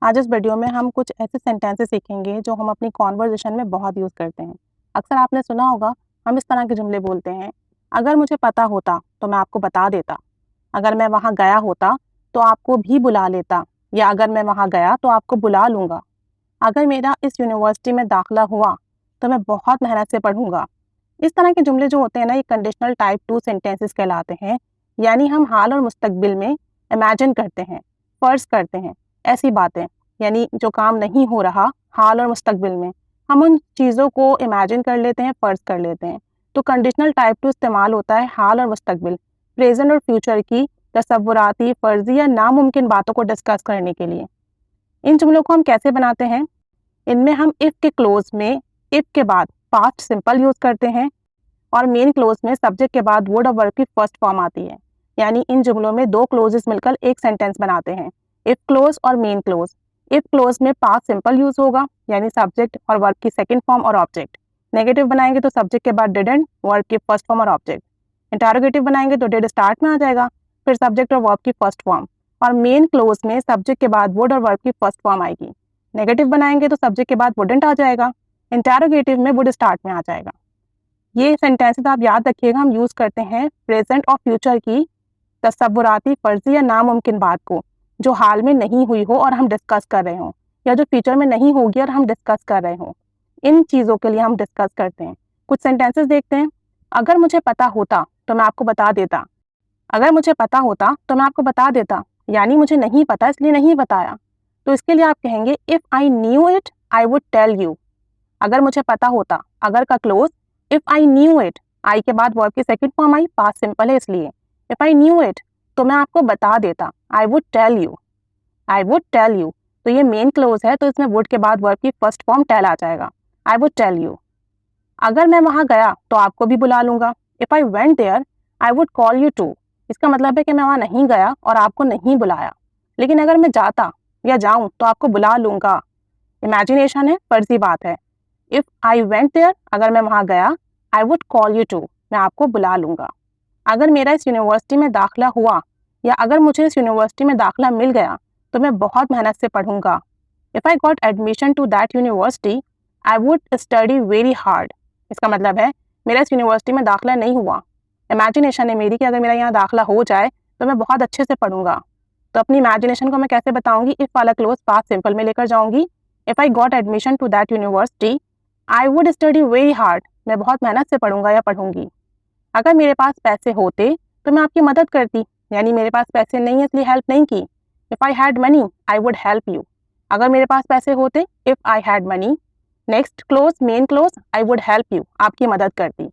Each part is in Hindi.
आज इस वीडियो में हम कुछ ऐसे सेंटेंसेस सीखेंगे जो हम अपनी कॉन्वर्जेशन में बहुत यूज़ करते हैं। अक्सर आपने सुना होगा, हम इस तरह के जुमले बोलते हैं, अगर मुझे पता होता तो मैं आपको बता देता, अगर मैं वहाँ गया होता तो आपको भी बुला लेता, या अगर मैं वहाँ गया तो आपको बुला लूँगा। अगर मेरा इस यूनिवर्सिटी में दाखिला हुआ तो मैं बहुत मेहनत से पढ़ूंगा। इस तरह के जुमले जो होते हैं ना, ये कंडीशनल टाइप 2 सेंटेंसेस कहलाते हैं। यानी हम हाल और मुस्तकबिल में इमेजिन करते हैं, फ़र्ज़ करते हैं ऐसी बातें, यानी जो काम नहीं हो रहा हाल और मुस्तकबिल में, हम उन चीज़ों को इमेजिन कर लेते हैं, फ़र्ज़ कर लेते हैं। तो कंडीशनल टाइप 2 इस्तेमाल होता है हाल और मुस्तकबिल, प्रेजेंट और फ्यूचर की तसव्वुराती, फ़र्ज़ी या नामुमकिन बातों को डिस्कस करने के लिए। इन जुमलों को हम कैसे बनाते हैं? इनमें हम इफ़ के क्लोज में इफ़ के बाद पास्ट सिंपल यूज़ करते हैं और मेन क्लोज में सब्जेक्ट के बाद वर्ड ऑफ वर्ब की फर्स्ट फॉर्म आती है। यानी इन जुमलों में दो क्लोजेस मिलकर एक सेंटेंस बनाते हैं, इफ़ क्लोज और मेन क्लोज। इफ़ क्लोज में पास्ट सिंपल यूज़ होगा, यानी सब्जेक्ट और वर्ब की सेकंड फॉर्म और ऑब्जेक्ट। नेगेटिव बनाएंगे तो सब्जेक्ट के बाद डिडंट, वर्ब की फर्स्ट फॉर्म और ऑब्जेक्ट। इंटरोगेटिव बनाएंगे तो डिड स्टार्ट में आ जाएगा, फिर सब्जेक्ट और वर्ब की फर्स्ट फॉर्म। और मेन क्लोज में सब्जेक्ट के बाद वर्ड और वर्ब की फर्स्ट फॉर्म आएगी। नेगेटिव बनाएंगे तो सब्जेक्ट के बाद वुडंट आ जाएगा, इंटरोगेटिव में वुड स्टार्ट में आ जाएगा। ये सेंटेंसेस आप याद रखिएगा, हम यूज़ करते हैं प्रेजेंट और फ्यूचर की तसव्वुराती, फर्जी या नामुमकिन बात को जो हाल में नहीं हुई हो और हम डिस्कस कर रहे हों, या जो फ्यूचर में नहीं होगी और हम डिस्कस कर रहे हों। इन चीज़ों के लिए हम डिस्कस करते हैं। कुछ सेंटेंसेस देखते हैं। अगर मुझे पता होता तो मैं आपको बता देता। अगर मुझे पता होता तो मैं आपको बता देता, यानी मुझे नहीं पता इसलिए नहीं बताया। तो इसके लिए आप कहेंगे if I knew it I would tell you. अगर मुझे पता होता, अगर का clause, if I knew it, I के बाद वर्ब की सेकंड फॉर्म आई, पास्ट सिंपल है इसलिए। इफ़ आई न्यू इट तो मैं आपको बता देता, I would tell you, I would tell you. तो ये मेन क्लोज है तो इसमें वुड के बाद वर्ब की फर्स्ट फॉर्म टेल आ जाएगा, आई वुड टेल यू। अगर मैं वहाँ गया तो आपको भी बुला लूंगा, if I went there I would call you too. इसका मतलब है कि मैं वहाँ नहीं गया और आपको नहीं बुलाया, लेकिन अगर मैं जाता या जाऊं तो आपको बुला लूंगा। इमेजिनेशन है, फर्जी बात है। इफ़ आई वेंट देयर, अगर मैं वहाँ गया, I would call you too, मैं आपको बुला लूंगा। अगर मेरा इस यूनिवर्सिटी में दाखिला हुआ, या अगर मुझे इस यूनिवर्सिटी में दाखिला मिल गया तो मैं बहुत मेहनत से पढ़ूंगा। If I got admission to that university I would study very hard. इसका मतलब है मेरा इस यूनिवर्सिटी में दाखिला नहीं हुआ, इमेजिनेशन है मेरी कि अगर मेरा यहाँ दाखिला हो जाए तो मैं बहुत अच्छे से पढ़ूंगा। तो अपनी इमेजिनेशन को मैं कैसे बताऊंगी? इफ़ वाला क्लोज पास्ट सिंपल में लेकर जाऊंगी। If I got admission to that university I would study very hard, मैं बहुत मेहनत से पढ़ूंगा या पढ़ूंगी। अगर मेरे पास पैसे होते तो मैं आपकी मदद करती, यानी मेरे पास पैसे नहीं है इसलिए हेल्प नहीं की। If I had money I would help you. अगर मेरे पास पैसे होते, if I had money, next close main close, I would help you, आपकी मदद करती।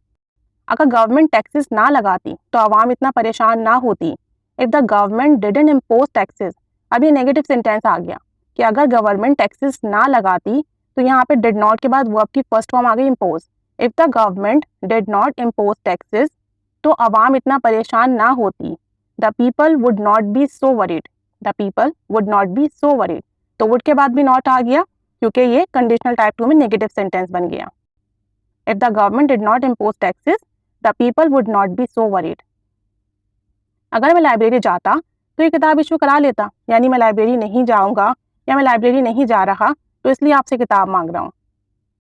अगर गवर्नमेंट टैक्सेस ना लगाती तो आवाम इतना परेशान ना होती। If the government didn't impose taxes, अब ये नेगेटिव सेंटेंस आ गया कि अगर गवर्नमेंट टैक्सेस ना लगाती, तो यहाँ पे डिड नॉट के बाद वर्ब की फर्स्ट फॉर्म आ गई impose. If the government did not impose taxes, तो आवाम इतना परेशान ना होती। The people would not be so worried, the people would not be so worried. तो वुड के बाद भी नॉट आ गया क्योंकि ये कंडीशनल टाइप 2 में नेगेटिव सेंटेंस बन गया। If the government did not impose taxes the people would not be so worried. अगर मैं लाइब्रेरी जाता तो ये किताब इशू करा लेता, यानी मैं लाइब्रेरी नहीं जाऊंगा या मैं लाइब्रेरी नहीं जा रहा तो इसलिए आपसे किताब मांग रहा हूँ।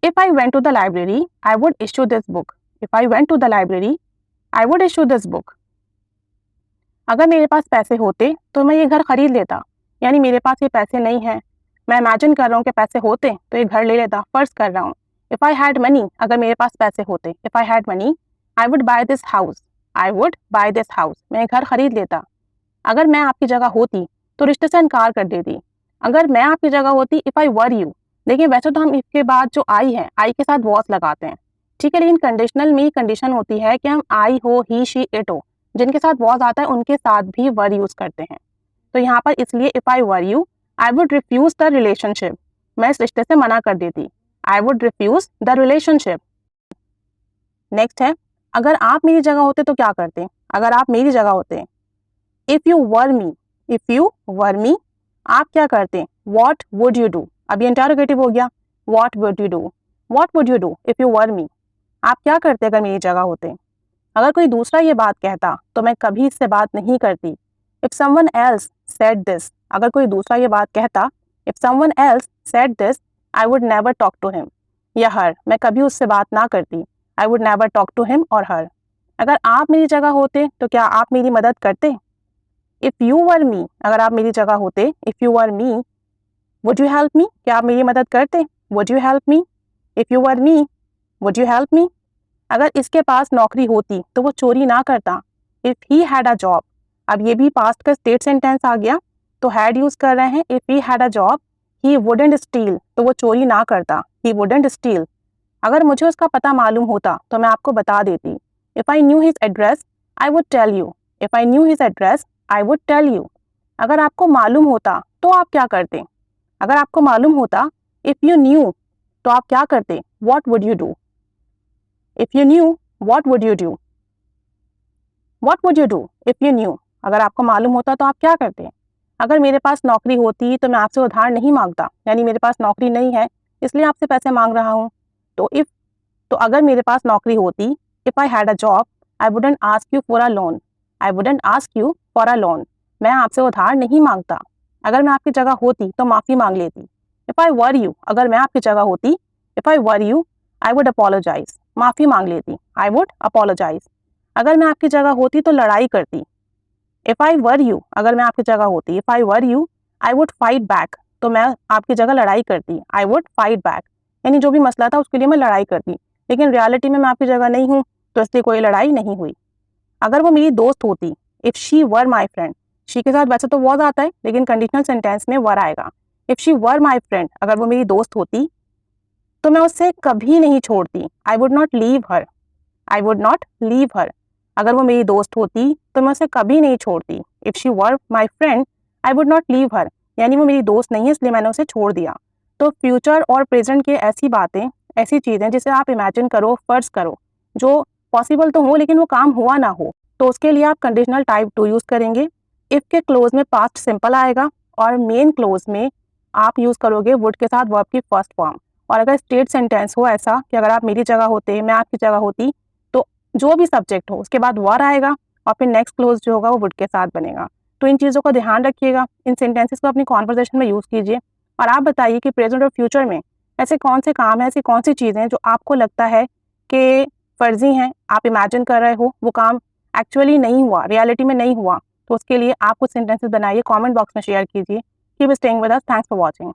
If I went to the library I would issue this book, if I went to the library I would issue this book. अगर मेरे पास पैसे होते तो मैं ये घर खरीद लेता, यानी मेरे पास ये पैसे नहीं हैं। मैं इमेजिन कर रहा हूँ कि पैसे होते तो ये घर ले लेता, फर्ज कर रहा हूँ। इफ़ आई हैड मनी, अगर मेरे पास पैसे होते, if I had money I would by this house, I would by this house, मैं घर खरीद लेता। अगर मैं आपकी जगह होती तो रिश्ते से इनकार कर देती। अगर मैं आपकी जगह होती, इफ़ आई वर यू। देखिए वैसे तो हम इसके बाद जो आई है, आई के साथ वॉस लगाते हैं, ठीक है, लेकिन कंडीशनल में कंडीशन होती है कि हम आई हो, ही, शी, इट हो, जिनके साथ वॉस आता है उनके साथ भी वर यूज करते हैं। तो यहाँ पर इसलिए if I were you I would refuse the relationship, मैं इस रिश्ते से मना कर देती। I would refuse the relationship. Next है, अगर आप मेरी जगह होते तो क्या करते? अगर आप मेरी जगह होते, if you were me, if you were me, आप क्या करते? What would you do. अब ये इंटरोगेटिव हो गया, what would you do, what would you do if you were me, आप क्या करते अगर मेरी जगह होते? अगर कोई दूसरा ये बात कहता तो मैं कभी इससे बात नहीं करती। If someone else said this, अगर कोई दूसरा ये बात कहता, if someone else said this I would never talk to him या हर, मैं कभी उससे बात ना करती। I would never talk to him और हर। अगर आप मेरी जगह होते तो क्या आप मेरी मदद करते? इफ़ यू वर मी, अगर आप मेरी जगह होते, if you were me would you help me, क्या आप मेरी मदद करते? Would you help me? If you were me would you help me? अगर इसके पास नौकरी होती तो वो चोरी ना करता। If he had a job, अब ये भी पास्ट का स्टेट सेंटेंस आ गया, तो हैड यूज़ कर रहे हैं। If he had a job he wouldn't steel, तो वो चोरी ना करता, ही वुडेंट स्टील। अगर मुझे उसका पता मालूम होता तो मैं आपको बता देती। If I knew his address I would tell you, if I knew his address I would tell you. अगर आपको मालूम होता तो आप क्या करते? अगर आपको मालूम होता, इफ़ यू न्यू, तो आप क्या करते? What would you do? If you knew what would you do? What would you do if you new, अगर आपको मालूम होता तो आप क्या करते? अगर मेरे पास नौकरी होती तो मैं आपसे उधार नहीं मांगता, यानी मेरे पास नौकरी नहीं है इसलिए आपसे पैसे मांग रहा हूँ। तो अगर मेरे पास नौकरी होती, if I had a job I wouldn't ask you for a loan, I wouldn't ask you for a loan, मैं आपसे उधार नहीं मांगता। अगर मैं आपकी जगह होती तो माफ़ी मांग लेती। इफ़ आई वर यू, अगर मैं आपकी जगह होती, if I were you I would apologise, माफ़ी मांग लेती। I would apologise. अगर मैं आपकी जगह होती तो लड़ाई करती। इफ़ आई वर यू, अगर मैं आपकी जगह होती, if I were you I would fight back, तो मैं आपकी जगह लड़ाई करती। आई वुड फाइट बैक, यानी जो भी मसला था उसके लिए मैं लड़ाई करती। लेकिन रियलिटी में मैं आपकी जगह नहीं हूँ तो इसलिए कोई लड़ाई नहीं हुई। अगर वो मेरी दोस्त होती, if she were my friend, she के साथ वैसे तो वॉज आता है लेकिन कंडीशनल सेंटेंस में वर आएगा। If she were my friend, अगर वो मेरी दोस्त होती तो मैं उससे कभी नहीं छोड़ती। I would not leave her, I would not leave her. अगर वो मेरी दोस्त होती तो मैं उसे कभी नहीं छोड़ती। If she were my friend I would not leave her, यानी वो मेरी दोस्त नहीं है इसलिए मैंने उसे छोड़ दिया। तो फ्यूचर और प्रेजेंट के ऐसी बातें, ऐसी चीज़ें जिसे आप इमेजिन करो, फ़र्ज़ करो, जो पॉसिबल तो हो लेकिन वो काम हुआ ना हो, तो उसके लिए आप कंडीशनल टाइप टू यूज़ करेंगे। इफ़ के क्लोज में पास्ट सिंपल आएगा और मेन क्लोज में आप यूज़ करोगे वुड के साथ वर्ब की फर्स्ट फॉर्म। और अगर स्टेट सेंटेंस हो ऐसा कि अगर आप मेरी जगह होते, मैं आपकी जगह होती, तो जो भी सब्जेक्ट हो उसके बाद वर आएगा और फिर नेक्स्ट क्लोज जो होगा वो वुड के साथ बनेगा। तो इन चीज़ों का ध्यान रखिएगा, इन सेंटेंसेस को अपनी कॉन्वर्सेशन में यूज़ कीजिए। और आप बताइए कि प्रेजेंट और फ्यूचर में ऐसे कौन से काम हैं, ऐसी कौन सी चीज़ें हैं जो आपको लगता है कि फ़र्ज़ी हैं, आप इमेजिन कर रहे हो, वो काम एक्चुअली नहीं हुआ, रियलिटी में नहीं हुआ। तो उसके लिए आप कुछ सेंटेंसेस बनाइए, कमेंट बॉक्स में शेयर कीजिए। Keep staying with us, thanks for watching.